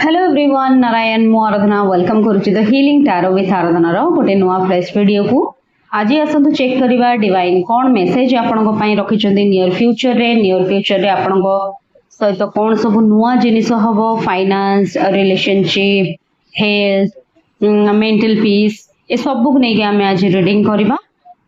Hello everyone Narayan मु Aradhana welcome करुच्ची the healing tarot with Aradhana गोटे नुआ फ्रेश वीडियो को आज आसतु चेक करवा डिवाइन कौन मेसेज आपण रखी नियर फ्यूचर रे आपण सहित कौन सब नुआ जिनिस हम finance relationship health mental peace ए सब को लेकिन आम आज रिडिंग करवा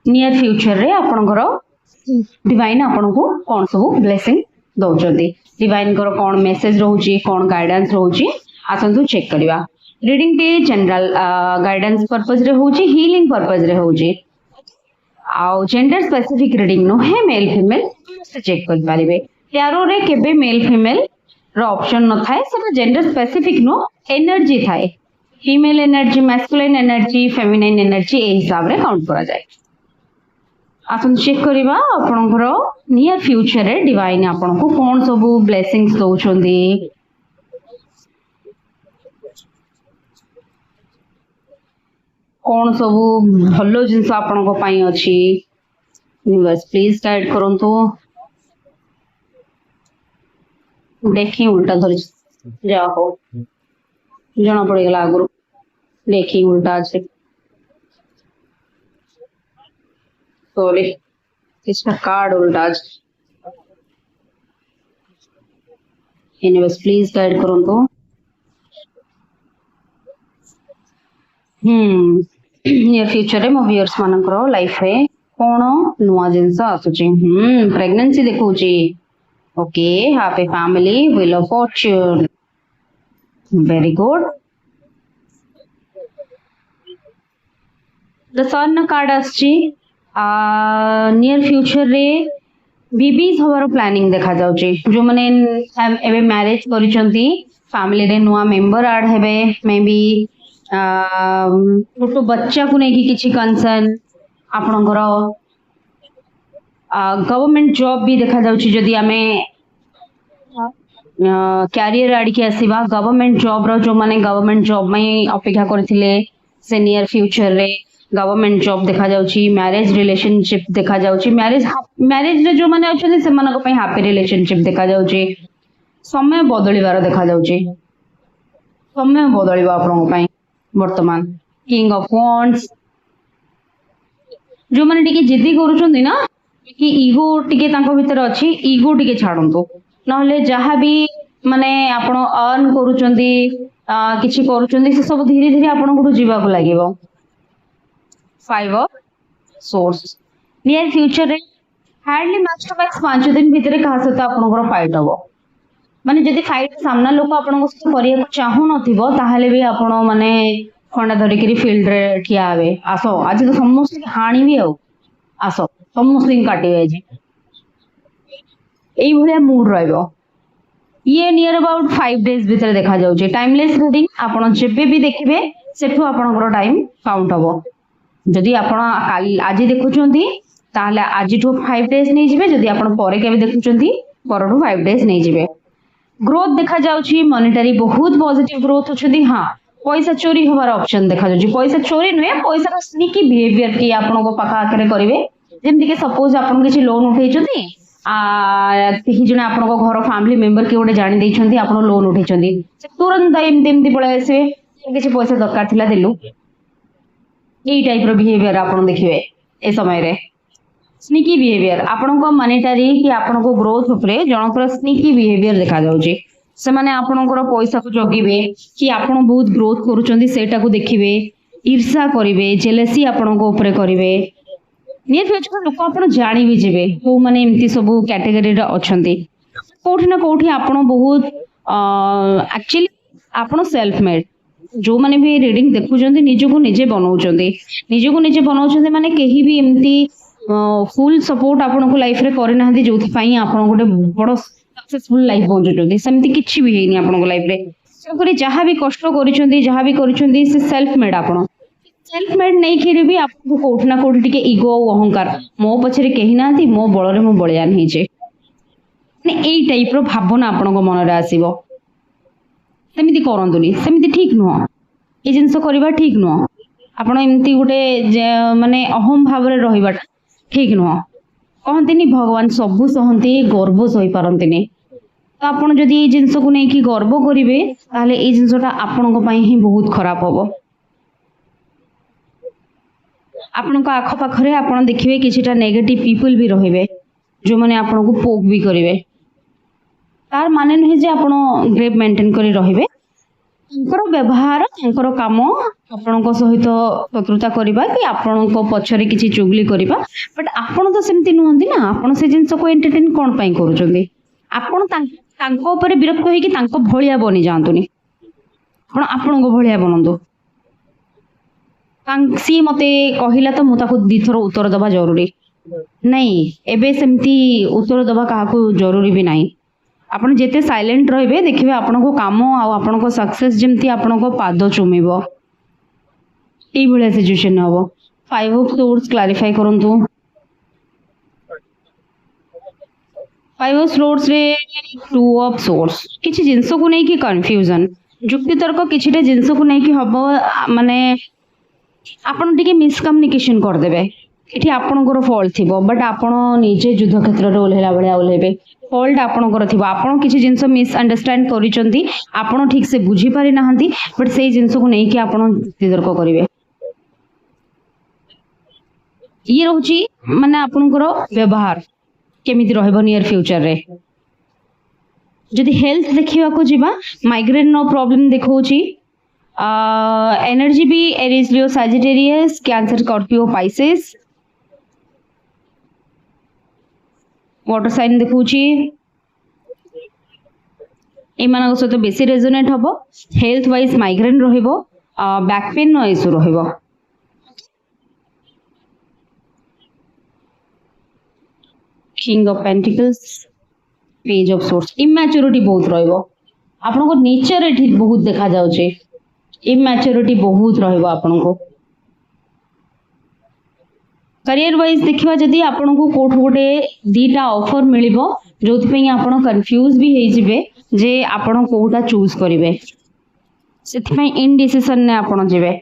नियर फ्यूचर रे आपणकर डिवाइन आपण को कौन सब ब्लेसिंग दौरान डिवाइन कौन मेसेज रोचे कौन गाइडेंस रोचे आसतु चेक करवा reading T general guidance purpose रे होची हीलिंग पर्पज रे होची आउ जेंडर स्पेसिफिक रीडिंग नो है मेल फीमेल से चेक कर पारिबे टैरो रे केबे मेल फीमेल रो ऑप्शन न थाए सेटा जेंडर स्पेसिफिक नो एनर्जी थाए female energy masculine energy feminine energy ए हिसाब रे काउंट करा जाए आसन चेक करवा आपनकर नियर फ्यूचर रे डिवाइन आपन को कौन सब ब्लेसिंग्स दउछोंदी कौन सब भलो जिंस आपन को पाई अछि यूनिवर्स प्लीज गाइड करंतु देखी उल्टा धरि जा हो जना पड़ गला आगु देखी उल्टा अछि सॉरी इसका कार्ड उल्टा यूनिवर्स प्लीज गाइड करो तो नियर फ्यूचर रे मो व्यूअर्स मानकर लाइफ रे कोन नुआ जिंस आसुची प्रेगनेंसी देखौची okay happy family wheel of fortune very good the sun card आछी नियर फ्यूचर रे बेबीज हवार प्लानिंग देखा जाउची जो माने एबे मैरिज करिसंती फैमिली रे नुआ मेंबर ऐड हेबे मे बी छोटो बच्चा को नेकी किछि कंसर्न आपनकर गवर्नमेंट जॉब भी देखा जाउची जदी हमें कैरियर आड़ के आसीबा गवर्नमेंट जॉब रो जो माने गवर्नमेंट जॉब में अपेक्षा करथिले से नियर फ्यूचर रे गवर्नमेंट जॉब देखा जाउची मैरिज रिलेशनशिप देखा जाउची मैरिज रे जो माने अछन से मानको पई हैप्पी रिलेशनशिप देखा जाउची समय बदलिबार देखा जाउची समय बदलिबा आपन पई वर्तमान किंग ऑफ वॉन्ड्स जो माने टिके जिद्दी करूछंदी ना कि ईगो टिके तांको भीतर अछि ईगो टिके छाडंतो नहले जहां भी माने आपण अर्न करूछंदी किछि करूछंदी से सब धीरे धीरे आपण को जीवा को लागिवो five of swords near future रे हार्डली मैक्स टू मैक्स 5 दिन भीतर कहा सहित आपनकर फाइट हबो माने जदी फाइट सामना लोक आपनको सहित करिया को चाहू नथिबो ताहाले भी आपण माने खंडा धरि करी फील्ड रे ठिया आवे आसो आज तो समस्त हानि भी हो आसो समस्त काटिबे जे एई भलिया मूड रहइबो ये नियर अबाउट 5 डेज भीतर देखा जाउचे टाइमलेस रीडिंग आपण जेबे भी देखिबे सेठो आपनकर टाइम काउंट हबो जदि आपण आज देखुचंती ताहले आज ठो 5 डेज नै जिवे जदि आपण परे केबे देखुचंती परठो 5 डेज नै जिवे ग्रोथ देखा जाउची मॉनेटरी बहुत पॉजिटिव ग्रोथ होचंदी हां पैसा चोरी होबार ऑप्शन देखा जाउची पैसा चोरी नय पैसा रा स्नीकी बिहेवियर की आपण को पाखा आकरे करिवे जेमति के सपोज आपण किछि लोन उठैचंती केही जने आपण को घर फैमिली मेंबर के ओडे जानि दैछंती आपण लोन उठैचंती तुरंत एमति पळे आसे किछि पैसा दरकार थिला देलु यही टाइप रो बिहेवियर आपण देखिबे ए समय रे स्नीकी बिहेवियर आपण को मॉनेटरी कि आपण को ग्रोथ उपरे जनकर स्नीकी बिहेवियर देखा जाउची से माने आपण को पैसा को जगिबे कि आपण बहुत ग्रोथ करूचंदी सेटा को देखिबे ईर्ष्या करिवे जेलसी आपण को ऊपर करिवे नियर फ्यूचर लोक आपण जानि भी जेबे को माने एम्ति सब कैटेगरी रे अछंती कोठी ना कोठी आपण बहुत एक्चुअली आपण सेल्फ मेड जो माने भी रीडिंग देखुचंदी निजो को निजे बनाउचंदी माने केही भी एम्ति फुल सपोर्ट आपन को लाइफ रे करि नाहंदी जोथि पई आपन गोटे बड़ सक्सेसफुल लाइफ बंचुचंदी सेमति किछि भी हेनी आपन को लाइफ रे से जहां भी कष्ट करिचंदी जहां भी करिचंदी से सेल्फ मेड नहीं खेरी भी आपन को कोठी ना कोठी टिके ईगो अहंकार मो पछरे केही नाहंती मो बळ रे मो बळियान हिचे ने एई टाइप रो भावना आपन को मन रे आसीबो सेमिति करंतुनी सेमिति ठीक नुह ए जिंस करबा ठीक नुह आपण एमती गोटे माने अहम भाव रे रहिबाटा ठीक नुह कहंतिनी भगवान सबु सहंती गर्व सही पारंतिनी तो आपण जदि ये जिंस को नहीं कि गर्व करिवे ताले ये जिंसटा आपनको पई ही बहुत खराब हबो। आपनको आख पाखरे आपण देखिवे किछिटा नेगेटिव पीपल भी रहिबे जो माने आपनको पोक भी करिवे। तार माने नहीं जे आपण ग्रेप मेंटेन करी रहिबे। तांकर व्यवहार तांकर काम आपणको सहित शत्रुता करबा कि आपणको पछरे किछि चुगली करबा बट आपण तो सेमति नुहंती ना। आपण से जिंस को एंटरटेन कोन पई करूचंदी। आपण तांको ऊपर विरक्त होई कि तांको भलिया बनि जांतुनी। आपण आपणको भलिया बनंदो। सी मते कहिला तो मु ताको दिथर उत्तर दबा जरूरी नहीं। एबे सेमति उत्तर दबा काहाको जरूरी भी नहीं। आपण जेते साइलेंट रहिबे देखिबे आपनको काम आ आपनको सक्सेस जेमति आपनको पाद चुमिबो ए भले सिचुएशन हबो। 5 ऑफ सोर्स क्लैरिफाई करंतु। 5 ऑफ सोर्स रे 2 ऑफ सोर्स किछि जिंस को नै कि कंफ्यूजन जुक्ति तर्क किछिटे जिंस को नै कि हबो माने आपण टिके मिसकम्युनिकेशन कर देबे। एठी आपणकर फॉल्ट थिबो बट आपण निजे युद्ध क्षेत्र रे ओल्हेला बळिया ओल्हेबे। फॉल्ट आपणकर थिबो। आपण किछि जिंस मिस अंडरस्टैंड करिसंती आपण ठीक से बुझी पारि नाहंती बट सेही जिंस को नै कि आपण जुक्ति तर्क करिवे। ये रहउची माने आपणकर व्यवहार केमिति रहबो नियर फ्यूचर रे। जदि हेल्थ देखिबा को जिबा माइग्रेन नो प्रॉब्लम देखौची। एनर्जी भी Aries Leo Sagittarius Cancer Scorpio Pisces. Water sign देखौची एमान सहित बेसी रेजोनेट हबो। हेल्थ वाइज माइग्रेन रहिबो। बैक पेन नो इशू रहिबो। King of pentacles page of swords immaturity बहुत रहिबो। आपनको नेचर एठी बहुत देखा जाउची। इमैच्योरिटी बहुत रहिबो आपनको। करियर वाइज देखिबा जदि आपनको कोठ गोटे दीटा ऑफर मिलिबो जोथि पई आपण कंफ्यूज भी हेइ जिवे जे आपण कोटा चूज करिवे। सेथि पई इनडिसिजन ने आपण जिवे।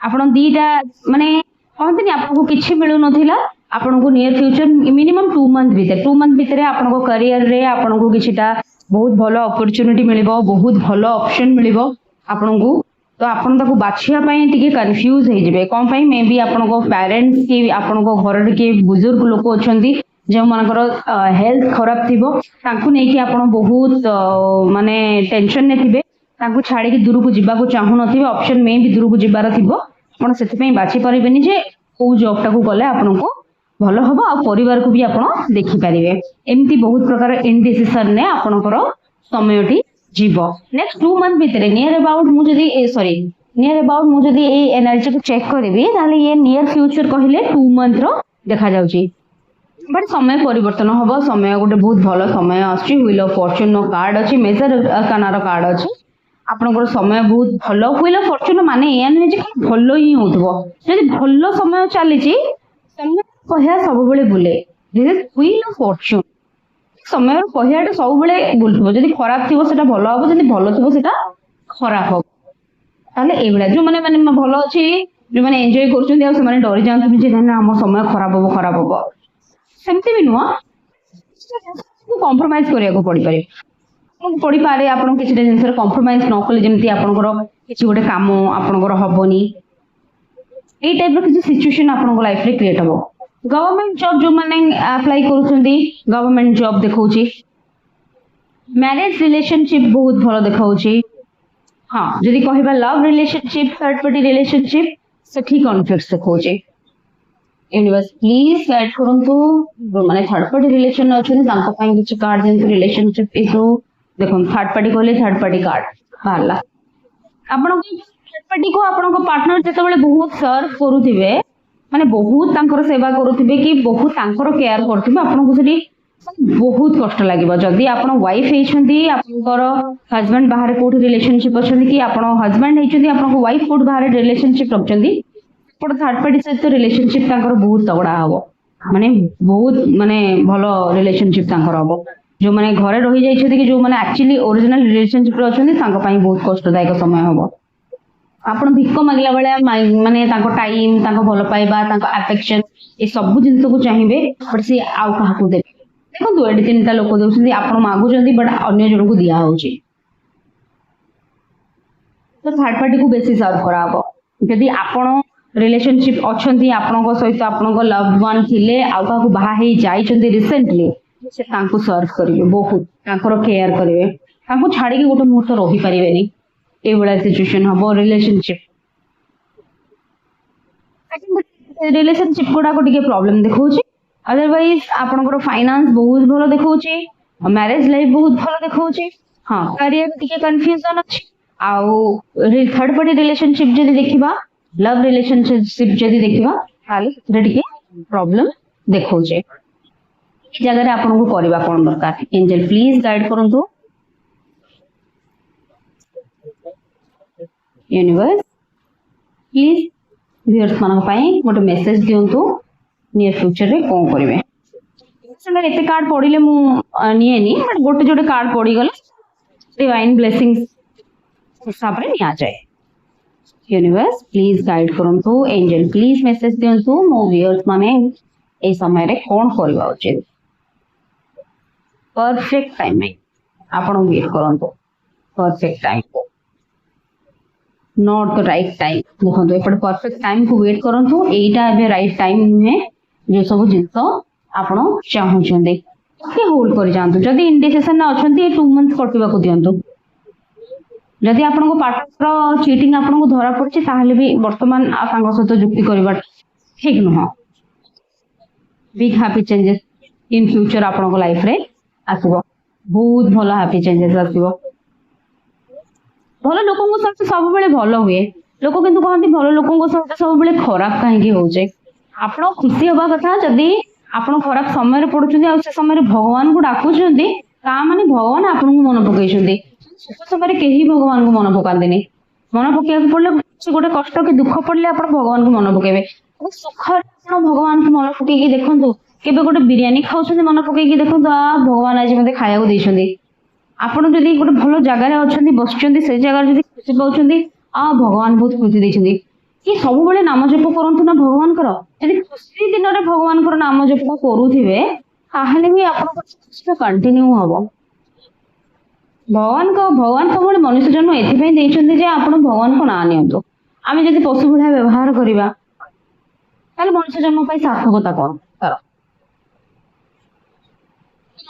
आपण दीटा माने कहंतनी आपको किछि मिलु नथिला आपनको नियर फ्यूचर मिनिमम 2 मंथ भीतर 2 मंथ भीतर आपनको करियर रे आपनको किछिटा बहुत भलो अपॉर्चुनिटी मिलिबो बहुत भलो ऑप्शन मिलिबो आपनको। तो आपण ताको बाछिया पई टिके कंफ्यूज हे जिवे कोन पई मे बी आपनको पेरेंट्स की आपनको घर के बुजुर्ग लोक अछंती जे मानकर हेल्थ खराब थिबो तांकु नै कि आपण बहुत माने टेंशन ने थिबे तांकु छाडी के दूर को जिबा को चाहू नथिबे ऑप्शन मे भी दूर को जिबार थिबो आपण सेति पई बाछि परिबेनी जे को जॉब टाको गले आपनको भलो हबो आ परिवार को भी आपण देखि परिबे। एमती बहुत प्रकार इनडिसिजन ने आपनकर समयटी जीवो। नेक्स्ट 2 मंथ भीतर नियर अबाउट मु जदी सॉरी नियर अबाउट मु जदी ए एनर्जी को चेक करबी ताले ये नियर फ्यूचर कहिले 2 मंथ रो देखा जाउची बट समय परिवर्तन हबो। समय गोटे बहुत भलो समय आछि। व्हील ऑफ फॉर्च्यून नो कार्ड अछि मेजर अरकाना रो कार्ड अछि। आपनकर समय बहुत भलो। व्हील ऑफ फॉर्च्यून माने या नै जे भलो ही होतबो जदी भलो समय चलीची समय कहया सब बेले बुले this is wheel of Fortune. समय कहयाटा सब बेले बुलथबो जदी खराब थिबो सेटा भलो हबो जदी भलो थिबो सेटा खराब हबो। ताले एबला जो माने भलो अछि जो माने एन्जॉय करछुंदी आ से माने डरि जांतु जे ना हमर समय खराब हबो सेमति भी नुआ कॉम्प्रोमाइज करिया को पड़ी पारे आपण किछि जिंस रे कॉम्प्रोमाइज न कले जेमति आपनकर किछि गोटे काम आपनकर हबोनी ए टाइप रो किछि सिचुएशन आपनकर लाइफ रे क्रिएट हबो। गवर्नमेंट जॉब जो माने अप्लाई करूछंदी गवर्नमेंट जॉब देखौची। मैरिज रिलेशनशिप बहुत भलो देखौची। हां जदी कहबा love relationship third party relationship सठी कॉन्फ्लिक्ट देखौची। यूनिवर्स प्लीज गाइड करंतु माने थर्ड पार्टी रिलेशन अछि तांको पई किछि कार्ड जेंत रिलेशनशिप इशू देखो थर्ड पार्टी कहले थर्ड पार्टी कार्ड बाहरला। आपण थर्ड पार्टी को आपण को पार्टनर जते बेले बहुत सर्व करूथिबे माने बहुत तांकर सेवा करूथिबे कि बहुत तांकर केयर करथिबे आपण को सेठी बहुत कष्ट लागिबो। जदी आपण वाइफ हेछंती आपनकर हस्बैंड बाहर कोठी रिलेशनशिप अछंती कि आपण हस्बैंड हेछंती आपण को वाइफ कोठ बाहर रिलेशनशिप रखचंती पण थर्ड पार्टी सहित रिलेशनशिप तांकर बहुत तगड़ा हबो माने बहुत माने भलो रिलेशनशिप तांकर हबो। जो माने घरे रहि जाय छथि कि जो माने एक्चुअली ओरिजिनल रिलेशनशिप रे अछंती तांको पई बहुत कष्टदायक समय हबो। आपण भिक्क मागला बेले माने तांको टाइम तांको भलो पाइबा तांको अफेक्शन ए सब जिंस को चाहिबे बट से आउ कहा को देबे देखो एटी 3टा लोक दउछन्ती आपण मागुछन्ती बट अन्य जन को दिया होची तो थर्ड पार्टी को बेसी सर्व करा हबो यदि आपण रिलेशनशिप अछन्ती आपनको सहित आपनको लव्ड वन थिले आ का बाहा हे जाइछन्ती रिसेंटली से तांको सर्व करिवे बहुत तांकर केयर करिवे तांको छाडी के गोटे मुहूर्त रही परिबेनी ए बडा सिचुएशन हबो रिलेशनशिप गुडा को टिके प्रॉब्लम देखौची अदरवाइज आपनकर फाइनेंस बहुत भलो देखौची मैरिज लाइफ बहुत भलो देखौची हां करियर टिके कंफ्यूजन अछि आउ थर्ड पार्टी रिलेशनशिप जदि देखिबा लव रिलेशनशिप जदि देखिबा खाली टिके प्रॉब्लम देखौची जगह रे आपन को करबा कोन दरकार एंजल प्लीज गाइड करंतु यूनिवर्स प्लीज व्यूअर्स मान गोटे मेसेज दिंतु नियर फ्यूचर रे कौन करेंगे संगे एते कार्ड पढ़िले मु निएनी बट गोटे जोटे कार्ड पड़ी गले डिवाइन ब्लेसिंग्स हिसाब रे निया जाए यूनिवर्स प्लीज गाइड करंतु एंजल प्लीज मेसेज दिंतु मो व्यूअर्स माने ए समय रे कौन करबा उचित परफेक्ट टाइमिंग आपण वेट करंतु परफेक्ट टाइम को नॉट द राइट टाइम देखो एपटे परफेक्ट टाइम को वेट करंतु एटा एबे राइट टाइम नुहे जो सब जिंस आपण चाहुछन्ते के होल्ड कर जानतु जदी इंडिकेशन ना अछन्ती 2 मंथ कटिबा को दियंतु जदी आपण को पार्टनर चीटिंग आपण को धरा पड़छि ताहले भी वर्तमान सांग सहित जुक्ति करबा ठीक न हो big happy changes in future आपण को लाइफ रे आसीबो बहुत भलो हैप्पी चेंजेस आसीबो भलो लोकों सहित सब बेले भलो हुए लोक किंतु कहती भलो लोकों सहित सब बेले खराब कहीं होचे आपण खुशी हवा कथा जदि आपण खराब समय पड़ुछन्ती आ से समय भगवान को डाकुछन्ती ता माने भगवान आपण को मन पकैछन्ती सुख समय केही भगवान को मन पकांदेनी मन पकेया पड़ले से गोटे कष्ट के दुख पड़ले आपण भगवान को मन पकेबे सुख आपण भगवान को मन पकेकी देखंतु केबे गोटे बिरयानी खाउछन्ती मन पकेकी देखंतु आ भगवान आज मते खाया को दैछन्ती आपण जदि गोटे भलो जगह रे अछन्ती बसछन्ती से जगह जदि खुशी पाउछन्ती आ भगवान बहुत खुशी दैछन्ती कि सब बेले नाम जप करंतु ना भगवान कर यदि खुशी दिन रे भगवान कर नाम जप करूथिबे ताहले भी आपण खुशी कंटिन्यू हबो भगवान सब बेले मनुष्य जन्म एथि पई दैछन्ती जे आपण भगवान को ना नियंतु आमे जदि पशु भलिया व्यवहार करिबा ताले मनुष्य जन्म पई सार्थकता कोन कर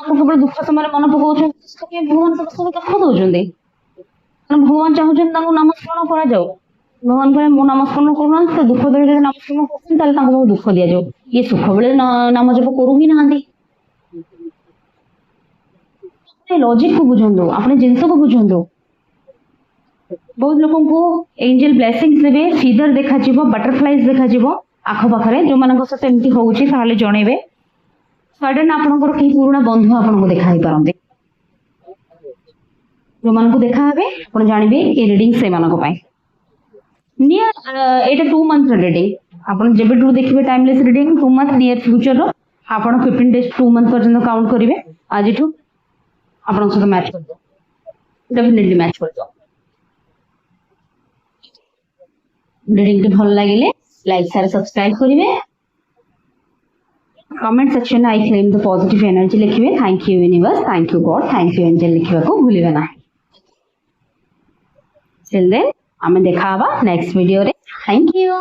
केवल दुख समय मन पकाउछन्ती भगवान को सब दुख दउछन्ती भगवान चाहुछन्ती तांको नमस्कार करा जाओ भगवान को मो नमस्कार करूना तो दुख बेले नमस्कार करछन ताले तांको दुख दिया जाओ ये सुख बेले नाम जप करू ही नांदी लॉजिक को बुझंदो अपने जिंस को बुझंदो बहुत लोगों को एंजल ब्लेसिंग्स देबे फीदर देखा जिवो बटरफ्लाइज देखा जिवो आखो पाखरे जो मानक सते एमती होउची ताले जणेबे सडन आपनकर कहीं पुराना बंधु आपन को देखाई पारंते जो मानक देखा हेबे आपण जानिबे ए रीडिंग से मानक पाई नियर एटा 2 मंथ रीडिंग आपण जेबे टू देखिबे timeless reading 2 month near future रो आपण 15 डेज 2 मंथ पर्यंत काउंट करिवे आज ठू आपण सहित मैच करदो डेफिनेटली मैच करदो रीडिंग के भल लागिले लाइक शेयर सब्सक्राइब करिवे comment section I claim the positive energy लिखिवे thank you universe thank you God thank you angel लिखिबा को भूलिबे ना टिल देन हमें देखा नेक्स्ट वीडियो रे थैंक यू।